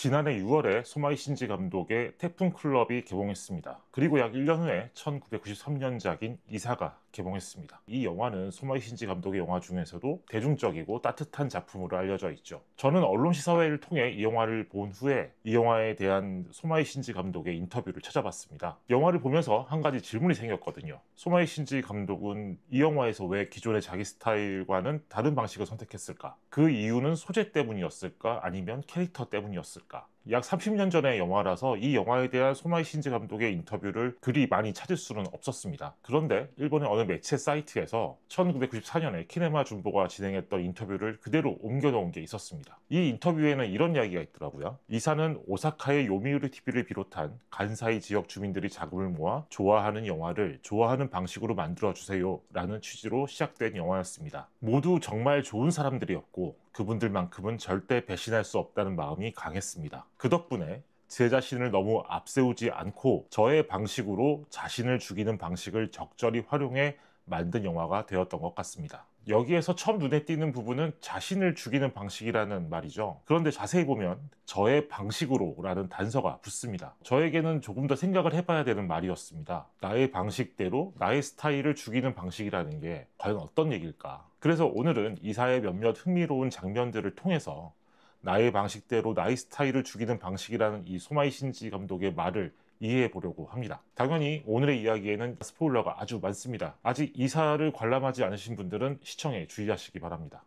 지난해 6월에 소마이 신지 감독의 태풍 클럽이 개봉했습니다. 그리고 약 1년 후에 1993년작인 이사가 개봉했습니다. 이 영화는 소마이 신지 감독의 영화 중에서도 대중적이고 따뜻한 작품으로 알려져 있죠. 저는 언론시사회를 통해 이 영화를 본 후에 이 영화에 대한 소마이 신지 감독의 인터뷰를 찾아봤습니다. 영화를 보면서 한 가지 질문이 생겼거든요. 소마이 신지 감독은 이 영화에서 왜 기존의 자기 스타일과는 다른 방식을 선택했을까? 그 이유는 소재 때문이었을까? 아니면 캐릭터 때문이었을까? 약 30년 전의 영화라서 이 영화에 대한 소마이 신지 감독의 인터뷰를 그리 많이 찾을 수는 없었습니다. 그런데 일본의 어느 매체 사이트에서 1994년에 키네마 준보가 진행했던 인터뷰를 그대로 옮겨놓은 게 있었습니다. 이 인터뷰에는 이런 이야기가 있더라고요. 이사는 오사카의 요미우리 TV를 비롯한 간사이 지역 주민들이 자금을 모아 좋아하는 영화를 좋아하는 방식으로 만들어주세요 라는 취지로 시작된 영화였습니다. 모두 정말 좋은 사람들이었고 그분들만큼은 절대 배신할 수 없다는 마음이 강했습니다. 그 덕분에 제 자신을 너무 앞세우지 않고 저의 방식으로 자신을 죽이는 방식을 적절히 활용해 만든 영화가 되었던 것 같습니다. 여기에서 처음 눈에 띄는 부분은 자신을 죽이는 방식이라는 말이죠. 그런데 자세히 보면 저의 방식으로 라는 단서가 붙습니다. 저에게는 조금 더 생각을 해봐야 되는 말이었습니다. 나의 방식대로 나의 스타일을 죽이는 방식이라는 게 과연 어떤 얘기일까? 그래서 오늘은 이사의 몇몇 흥미로운 장면들을 통해서 나의 방식대로 나의 스타일을 죽이는 방식이라는 이 소마이 신지 감독의 말을 이해해 보려고 합니다. 당연히 오늘의 이야기에는 스포일러가 아주 많습니다. 아직 이사를 관람하지 않으신 분들은 시청에 주의하시기 바랍니다.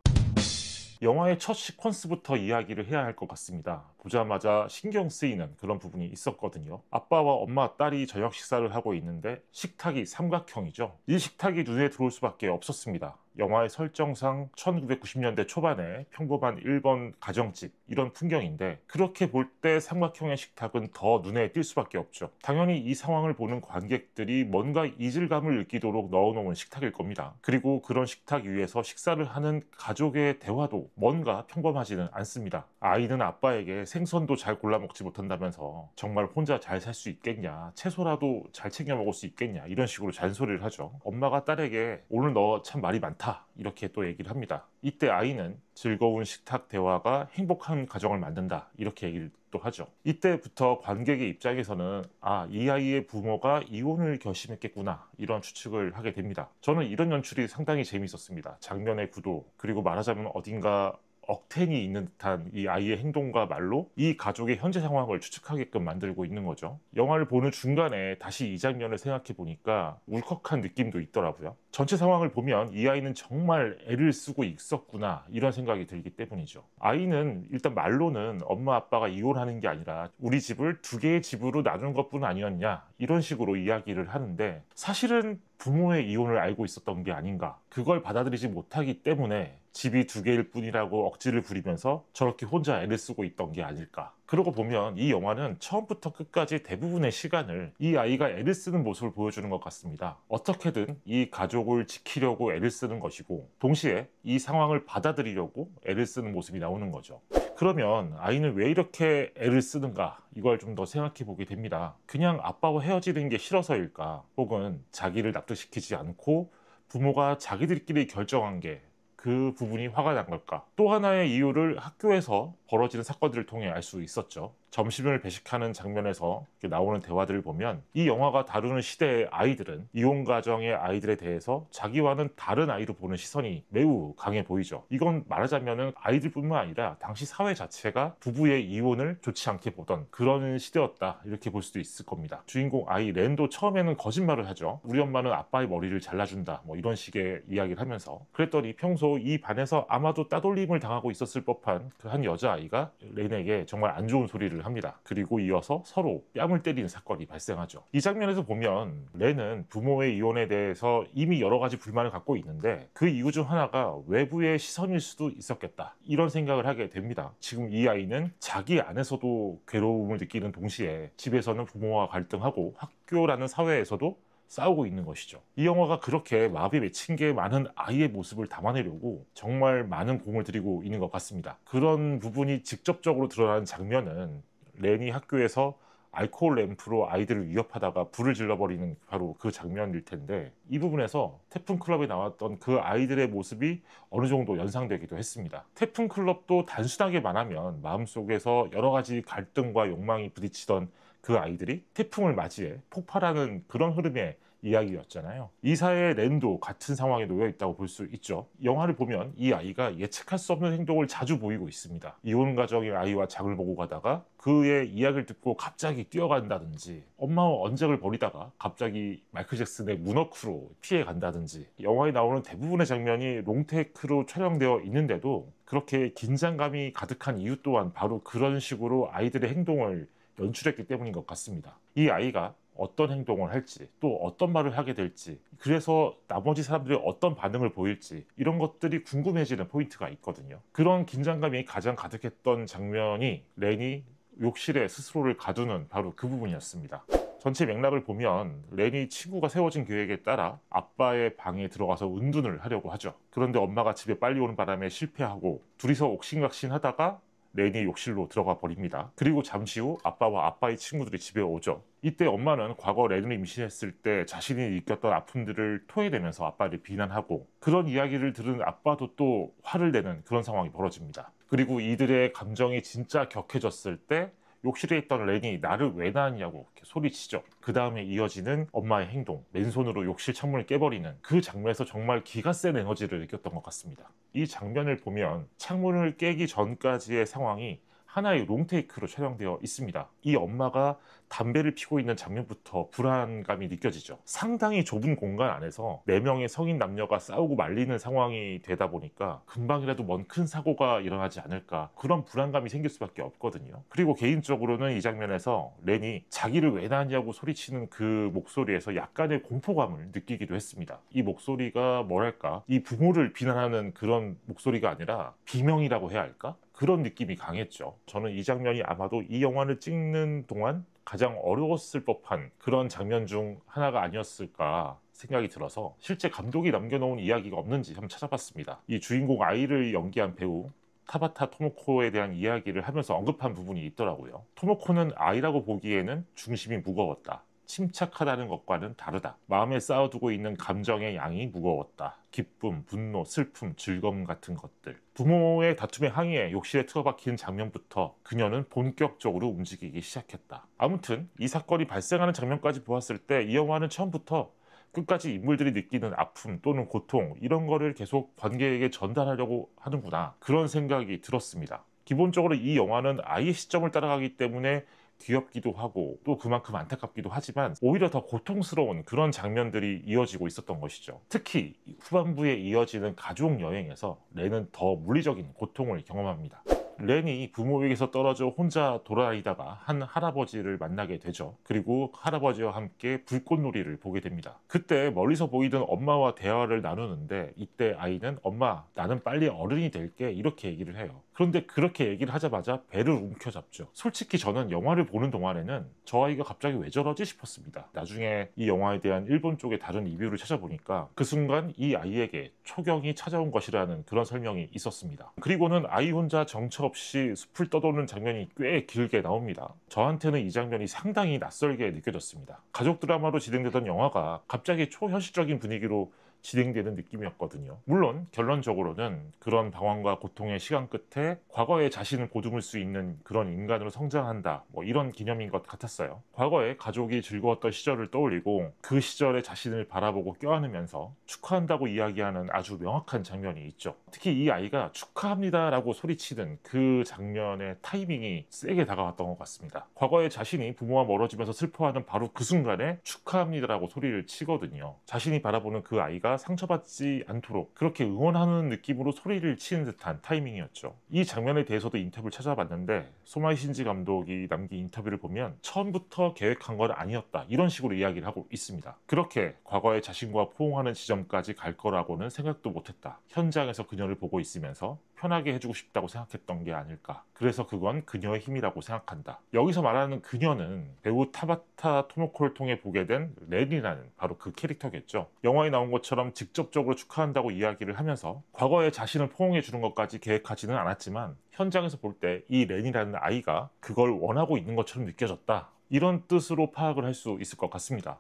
영화의 첫 시퀀스부터 이야기를 해야 할 것 같습니다. 보자마자 신경 쓰이는 그런 부분이 있었거든요. 아빠와 엄마, 딸이 저녁 식사를 하고 있는데 식탁이 삼각형이죠. 이 식탁이 눈에 들어올 수밖에 없었습니다. 영화의 설정상 1990년대 초반에 평범한 일본 가정집 이런 풍경인데 그렇게 볼 때 삼각형의 식탁은 더 눈에 띌 수밖에 없죠. 당연히 이 상황을 보는 관객들이 뭔가 이질감을 느끼도록 넣어놓은 식탁일 겁니다. 그리고 그런 식탁 위에서 식사를 하는 가족의 대화도 뭔가 평범하지는 않습니다. 아이는 아빠에게 생선도 잘 골라 먹지 못한다면서 정말 혼자 잘 살 수 있겠냐, 채소라도 잘 챙겨 먹을 수 있겠냐 이런 식으로 잔소리를 하죠. 엄마가 딸에게 오늘 너 참 말이 많다 이렇게 또 얘기를 합니다. 이때 아이는 즐거운 식탁 대화가 행복한 가정을 만든다 이렇게 얘기를 또 하죠. 이때부터 관객의 입장에서는 이 아이의 부모가 이혼을 결심했겠구나 이런 추측을 하게 됩니다. 저는 이런 연출이 상당히 재미있었습니다. 장면의 구도 그리고 말하자면 어딘가 억텐이 있는 듯한 이 아이의 행동과 말로 이 가족의 현재 상황을 추측하게끔 만들고 있는 거죠. 영화를 보는 중간에 다시 이 장면을 생각해 보니까 울컥한 느낌도 있더라고요. 전체 상황을 보면 이 아이는 정말 애를 쓰고 있었구나 이런 생각이 들기 때문이죠. 아이는 일단 말로는 엄마 아빠가 이혼하는 게 아니라 우리 집을 두 개의 집으로 나눈 것뿐 아니었냐 이런 식으로 이야기를 하는데 사실은 부모의 이혼을 알고 있었던 게 아닌가, 그걸 받아들이지 못하기 때문에 집이 두 개일 뿐이라고 억지를 부리면서 저렇게 혼자 애를 쓰고 있던 게 아닐까. 그러고 보면 이 영화는 처음부터 끝까지 대부분의 시간을 이 아이가 애를 쓰는 모습을 보여주는 것 같습니다. 어떻게든 이 가족을 지키려고 애를 쓰는 것이고 동시에 이 상황을 받아들이려고 애를 쓰는 모습이 나오는 거죠. 그러면 아이는 왜 이렇게 애를 쓰는가, 이걸 좀 더 생각해 보게 됩니다. 그냥 아빠와 헤어지는 게 싫어서일까, 혹은 자기를 납득시키지 않고 부모가 자기들끼리 결정한 게 그 부분이 화가 난 걸까? 또 하나의 이유를 학교에서 벌어지는 사건들을 통해 알 수 있었죠. 점심을 배식하는 장면에서 나오는 대화들을 보면 이 영화가 다루는 시대의 아이들은 이혼 가정의 아이들에 대해서 자기와는 다른 아이로 보는 시선이 매우 강해 보이죠. 이건 말하자면 아이들뿐만 아니라 당시 사회 자체가 부부의 이혼을 좋지 않게 보던 그런 시대였다 이렇게 볼 수도 있을 겁니다. 주인공 아이 렌도 처음에는 거짓말을 하죠. 우리 엄마는 아빠의 머리를 잘라준다 뭐 이런 식의 이야기를 하면서, 그랬더니 평소 이 반에서 아마도 따돌림을 당하고 있었을 법한 그 한 여자아이가 렌에게 정말 안 좋은 소리를 합니다. 그리고 이어서 서로 뺨을 때리는 사건이 발생하죠. 이 장면에서 보면 렌은 부모의 이혼에 대해서 이미 여러 가지 불만을 갖고 있는데 그 이유 중 하나가 외부의 시선일 수도 있었겠다 이런 생각을 하게 됩니다. 지금 이 아이는 자기 안에서도 괴로움을 느끼는 동시에 집에서는 부모와 갈등하고 학교라는 사회에서도 싸우고 있는 것이죠. 이 영화가 그렇게 마음에 맺힌 게 많은 아이의 모습을 담아내려고 정말 많은 공을 들이고 있는 것 같습니다. 그런 부분이 직접적으로 드러나는 장면은 렌이 학교에서 알코올 램프로 아이들을 위협하다가 불을 질러버리는 바로 그 장면일 텐데, 이 부분에서 태풍 클럽에 나왔던 그 아이들의 모습이 어느 정도 연상되기도 했습니다. 태풍 클럽도 단순하게 말하면 마음속에서 여러 가지 갈등과 욕망이 부딪히던 그 아이들이 태풍을 맞이해 폭발하는 그런 흐름의 이야기였잖아요. 이사의 렌도 같은 상황에 놓여 있다고 볼 수 있죠. 영화를 보면 이 아이가 예측할 수 없는 행동을 자주 보이고 있습니다. 이혼 가정의 아이와 장을 보고 가다가 그의 이야기를 듣고 갑자기 뛰어간다든지, 엄마와 언쟁을 벌이다가 갑자기 마이클 잭슨의 문워크로 피해 간다든지, 영화에 나오는 대부분의 장면이 롱테이크로 촬영되어 있는데도 그렇게 긴장감이 가득한 이유 또한 바로 그런 식으로 아이들의 행동을 연출했기 때문인 것 같습니다. 이 아이가 어떤 행동을 할지, 또 어떤 말을 하게 될지, 그래서 나머지 사람들이 어떤 반응을 보일지, 이런 것들이 궁금해지는 포인트가 있거든요. 그런 긴장감이 가장 가득했던 장면이 렌이 욕실에 스스로를 가두는 바로 그 부분이었습니다. 전체 맥락을 보면 렌이 친구가 세워진 계획에 따라 아빠의 방에 들어가서 은둔을 하려고 하죠. 그런데 엄마가 집에 빨리 오는 바람에 실패하고 둘이서 옥신각신 하다가 렌이 욕실로 들어가 버립니다. 그리고 잠시 후 아빠와 아빠의 친구들이 집에 오죠. 이때 엄마는 과거 렌을 임신했을 때 자신이 느꼈던 아픔들을 토해내면서 아빠를 비난하고, 그런 이야기를 들은 아빠도 또 화를 내는 그런 상황이 벌어집니다. 그리고 이들의 감정이 진짜 격해졌을 때 욕실에 있던 렌이 나를 왜 낳았냐고 이렇게 소리치죠. 그 다음에 이어지는 엄마의 행동, 맨손으로 욕실 창문을 깨버리는 그 장면에서 정말 기가 센 에너지를 느꼈던 것 같습니다. 이 장면을 보면 창문을 깨기 전까지의 상황이 하나의 롱테이크로 촬영되어 있습니다. 이 엄마가 담배를 피고 있는 장면부터 불안감이 느껴지죠. 상당히 좁은 공간 안에서 4명의 성인 남녀가 싸우고 말리는 상황이 되다 보니까 금방이라도 뭔 큰 사고가 일어나지 않을까, 그런 불안감이 생길 수밖에 없거든요. 그리고 개인적으로는 이 장면에서 렌이 자기를 왜 낳았냐고 소리치는 그 목소리에서 약간의 공포감을 느끼기도 했습니다. 이 목소리가 뭐랄까, 이 부모를 비난하는 그런 목소리가 아니라 비명이라고 해야 할까? 그런 느낌이 강했죠. 저는 이 장면이 아마도 이 영화를 찍는 동안 가장 어려웠을 법한 그런 장면 중 하나가 아니었을까 생각이 들어서 실제 감독이 남겨놓은 이야기가 없는지 한번 찾아봤습니다. 이 주인공 아이를 연기한 배우 타바타 토모코에 대한 이야기를 하면서 언급한 부분이 있더라고요. 토모코는 아이라고 보기에는 중심이 무거웠다. 침착하다는 것과는 다르다. 마음에 쌓아두고 있는 감정의 양이 무거웠다. 기쁨, 분노, 슬픔, 즐거움 같은 것들. 부모의 다툼에 항의해 욕실에 틀어박히는 장면부터 그녀는 본격적으로 움직이기 시작했다. 아무튼 이 사건이 발생하는 장면까지 보았을 때 이 영화는 처음부터 끝까지 인물들이 느끼는 아픔 또는 고통, 이런 거를 계속 관객에게 전달하려고 하는구나, 그런 생각이 들었습니다. 기본적으로 이 영화는 아이의 시점을 따라가기 때문에 귀엽기도 하고 또 그만큼 안타깝기도 하지만 오히려 더 고통스러운 그런 장면들이 이어지고 있었던 것이죠. 특히 후반부에 이어지는 가족 여행에서 렌은 더 물리적인 고통을 경험합니다. 렌이 부모에게서 떨어져 혼자 돌아다니다가 한 할아버지를 만나게 되죠. 그리고 할아버지와 함께 불꽃놀이를 보게 됩니다. 그때 멀리서 보이던 엄마와 대화를 나누는데, 이때 아이는 엄마, 나는 빨리 어른이 될게, 이렇게 얘기를 해요. 그런데 그렇게 얘기를 하자마자 배를 움켜잡죠. 솔직히 저는 영화를 보는 동안에는 저 아이가 갑자기 왜 저러지 싶었습니다. 나중에 이 영화에 대한 일본 쪽의 다른 리뷰를 찾아보니까 그 순간 이 아이에게 초경이 찾아온 것이라는 그런 설명이 있었습니다. 그리고는 아이 혼자 정처 없이 숲을 떠도는 장면이 꽤 길게 나옵니다. 저한테는 이 장면이 상당히 낯설게 느껴졌습니다. 가족 드라마로 진행되던 영화가 갑자기 초현실적인 분위기로 진행되는 느낌이었거든요. 물론 결론적으로는 그런 방황과 고통의 시간 끝에 과거의 자신을 보듬을 수 있는 그런 인간으로 성장한다, 뭐 이런 개념인 것 같았어요. 과거에 가족이 즐거웠던 시절을 떠올리고 그 시절의 자신을 바라보고 껴안으면서 축하한다고 이야기하는 아주 명확한 장면이 있죠. 특히 이 아이가 축하합니다 라고 소리치는 그 장면의 타이밍이 세게 다가왔던 것 같습니다. 과거에 자신이 부모와 멀어지면서 슬퍼하는 바로 그 순간에 축하합니다 라고 소리를 치거든요. 자신이 바라보는 그 아이가 상처받지 않도록 그렇게 응원하는 느낌으로 소리를 치는 듯한 타이밍이었죠. 이 장면에 대해서도 인터뷰를 찾아봤는데, 소마이 신지 감독이 남긴 인터뷰를 보면 처음부터 계획한 건 아니었다, 이런 식으로 이야기를 하고 있습니다. 그렇게 과거의 자신과 포옹하는 지점까지 갈 거라고는 생각도 못했다. 현장에서 그녀를 보고 있으면서 편하게 해주고 싶다고 생각했던 게 아닐까. 그래서 그건 그녀의 힘이라고 생각한다. 여기서 말하는 그녀는 배우 타바타 토모코를 통해 보게 된 렌이라는 바로 그 캐릭터겠죠. 영화에 나온 것처럼 직접적으로 축하한다고 이야기를 하면서 과거에 자신을 포옹해 주는 것까지 계획하지는 않았지만 현장에서 볼 때 이 렌이라는 아이가 그걸 원하고 있는 것처럼 느껴졌다. 이런 뜻으로 파악을 할 수 있을 것 같습니다.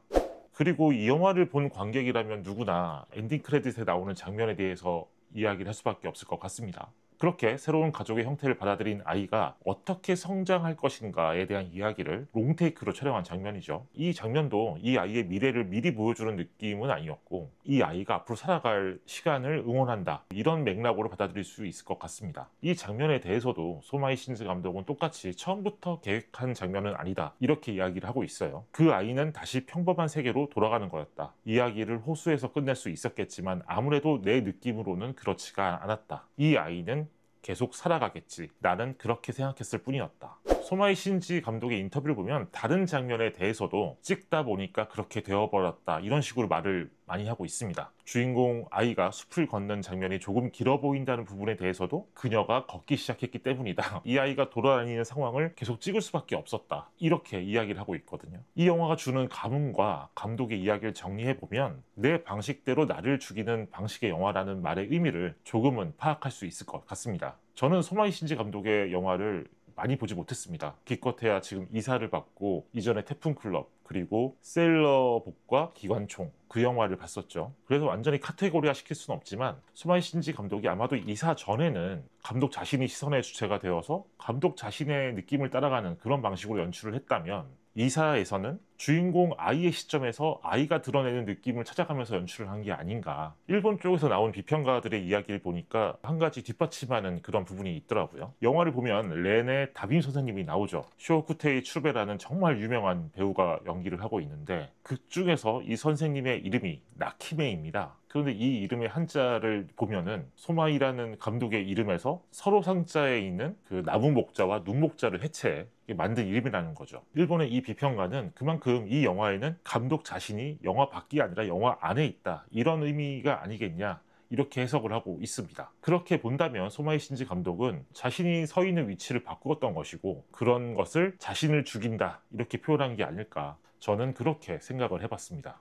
그리고 이 영화를 본 관객이라면 누구나 엔딩 크레딧에 나오는 장면에 대해서 이야기를 할 수밖에 없을 것 같습니다. 그렇게 새로운 가족의 형태를 받아들인 아이가 어떻게 성장할 것인가에 대한 이야기를 롱테이크로 촬영한 장면이죠. 이 장면도 이 아이의 미래를 미리 보여주는 느낌은 아니었고 이 아이가 앞으로 살아갈 시간을 응원한다, 이런 맥락으로 받아들일 수 있을 것 같습니다. 이 장면에 대해서도 소마이 신즈 감독은 똑같이 처음부터 계획한 장면은 아니다, 이렇게 이야기를 하고 있어요. 그 아이는 다시 평범한 세계로 돌아가는 거였다. 이야기를 호수에서 끝낼 수 있었겠지만 아무래도 내 느낌으로는 그렇지가 않았다. 이 아이는 계속 살아가겠지. 나는 그렇게 생각했을 뿐이었다. 소마이 신지 감독의 인터뷰를 보면 다른 장면에 대해서도 찍다 보니까 그렇게 되어버렸다, 이런 식으로 말을 많이 하고 있습니다. 주인공 아이가 숲을 걷는 장면이 조금 길어 보인다는 부분에 대해서도 그녀가 걷기 시작했기 때문이다. 이 아이가 돌아다니는 상황을 계속 찍을 수밖에 없었다, 이렇게 이야기를 하고 있거든요. 이 영화가 주는 감흥과 감독의 이야기를 정리해보면 내 방식대로 나를 죽이는 방식의 영화라는 말의 의미를 조금은 파악할 수 있을 것 같습니다. 저는 소마이 신지 감독의 영화를 많이 보지 못했습니다. 기껏해야 지금 이사를 받고 이전에 태풍클럽, 그리고 세일러복과 기관총, 그 영화를 봤었죠. 그래서 완전히 카테고리화 시킬 수는 없지만 소마이 신지 감독이 아마도 이사 전에는 감독 자신이 시선의 주체가 되어서 감독 자신의 느낌을 따라가는 그런 방식으로 연출을 했다면 이사에서는 주인공 아이의 시점에서 아이가 드러내는 느낌을 찾아가면서 연출을 한 게 아닌가. 일본 쪽에서 나온 비평가들의 이야기를 보니까 한 가지 뒷받침하는 그런 부분이 있더라고요. 영화를 보면 렌의 다빈 선생님이 나오죠. 쇼쿠테이 추베라는 정말 유명한 배우가 연기를 하고 있는데 극 중에서 이 선생님의 이름이 나키메입니다. 그런데 이 이름의 한자를 보면은 소마이라는 감독의 이름에서 서로 상자에 있는 그 나무 목자와 눈 목자를 해체해 만든 이름이라는 거죠. 일본의 이 비평가는 그만큼 이 영화에는 감독 자신이 영화 밖이 아니라 영화 안에 있다, 이런 의미가 아니겠냐, 이렇게 해석을 하고 있습니다. 그렇게 본다면 소마이 신지 감독은 자신이 서 있는 위치를 바꾸었던 것이고 그런 것을 자신을 죽인다, 이렇게 표현한 게 아닐까, 저는 그렇게 생각을 해봤습니다.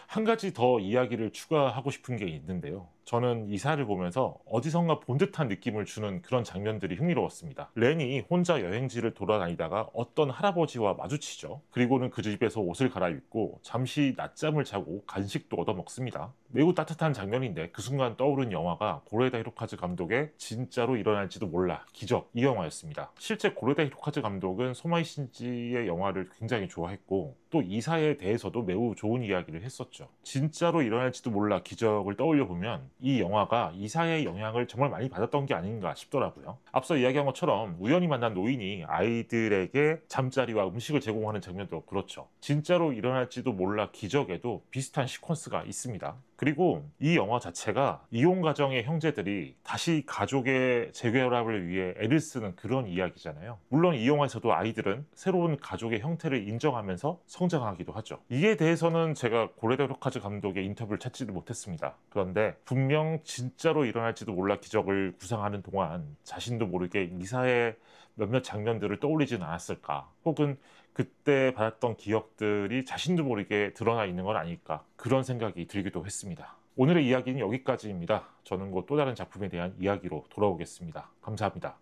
한 가지 더 이야기를 추가하고 싶은 게 있는데요. 저는 이사를 보면서 어디선가 본 듯한 느낌을 주는 그런 장면들이 흥미로웠습니다. 렌이 혼자 여행지를 돌아다니다가 어떤 할아버지와 마주치죠. 그리고는 그 집에서 옷을 갈아입고 잠시 낮잠을 자고 간식도 얻어 먹습니다. 매우 따뜻한 장면인데 그 순간 떠오른 영화가 고레다 히로카즈 감독의 진짜로 일어날지도 몰라 기적, 이 영화였습니다. 실제 고레다 히로카즈 감독은 소마이 신지의 영화를 굉장히 좋아했고 또 이사에 대해서도 매우 좋은 이야기를 했었죠. 진짜로 일어날지도 몰라 기적을 떠올려 보면 이 영화가 이사의 영향을 정말 많이 받았던 게 아닌가 싶더라고요. 앞서 이야기한 것처럼 우연히 만난 노인이 아이들에게 잠자리와 음식을 제공하는 장면도 그렇죠. 진짜로 일어날지도 몰라 기적에도 비슷한 시퀀스가 있습니다. 그리고 이 영화 자체가 이혼 가정의 형제들이 다시 가족의 재결합을 위해 애를 쓰는 그런 이야기잖아요. 물론 이 영화에서도 아이들은 새로운 가족의 형태를 인정하면서 성장하기도 하죠. 이에 대해서는 제가 고레다 히로카즈 감독의 인터뷰를 찾지도 못했습니다. 그런데 분명 진짜로 일어날지도 몰라 기적을 구상하는 동안 자신도 모르게 이사의 몇몇 장면들을 떠올리진 않았을까, 혹은 그때 받았던 기억들이 자신도 모르게 드러나 있는 건 아닐까, 그런 생각이 들기도 했습니다. 오늘의 이야기는 여기까지입니다. 저는 곧 또 다른 작품에 대한 이야기로 돌아오겠습니다. 감사합니다.